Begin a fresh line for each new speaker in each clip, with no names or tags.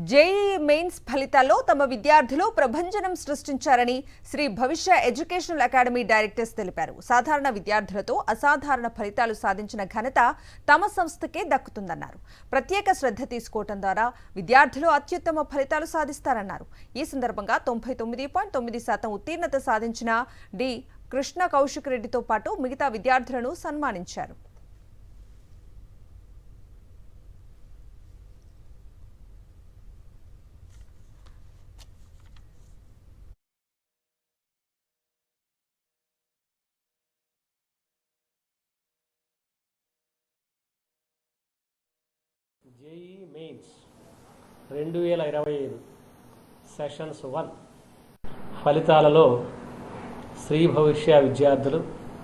JEE mains ఫలితాల్లో తమ విద్యార్థులు ప్రభంజనం సృష్టించారని శ్రీ భవిష్య ఎడ్యుకేషనల్ అకాడమీ డైరెక్టర్స్ తెలిపారు. సాధారణ విద్యార్థులతో అసాధారణ ఫలితాలు సాధించిన ఘనత తమ సంస్థకే దక్కుతుందన్నారు. ప్రత్యేక శ్రద్ధ తీసుకోవడం ద్వారా విద్యార్థులు అత్యుత్తమ ఫలితాలు సాధిస్తారన్నారు. ఈ సందర్భంగా 99.9% ఉత్తీర్ణత సాధించిన డి కృష్ణ కౌశిక్ రెడ్డితో పాటు మిగతా విద్యార్థులను సన్మానించారు.
జేఈఈ మెయిన్స్ 2025 సెషన్స్ 1 ఫలితాలలో శ్రీ భవిష్య విద్యార్థులు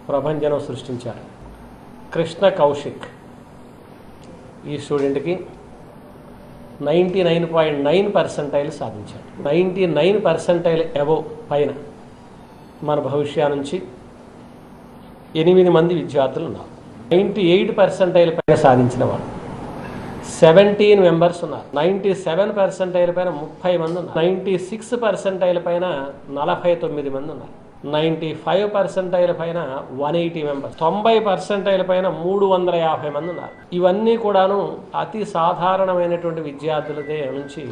ప్రభంజనం సృష్టించారు. కృష్ణ కౌశిక్ ఈ స్టూడెంట్కి 99.9% సాధించాడు. 99% అబోవ్ పైన మన భవిష్య నుంచి 8 మంది విద్యార్థులు ఉన్నారు. 98% పైన సాధించిన వాళ్ళు 17 మెంబర్స్ ఉన్నారు. 97% పైన 30 మంది ఉన్నారు. 96% పైన 49 మంది ఉన్నారు. 95% పైన 180 మెంబర్స్. 90% పైన 350 మంది ఉన్నారు. ఇవన్నీ కూడాను అతి సాధారణమైనటువంటి విద్యార్థులదే నుంచి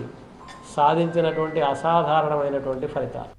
సాధించినటువంటి అసాధారణమైనటువంటి ఫలితాలు.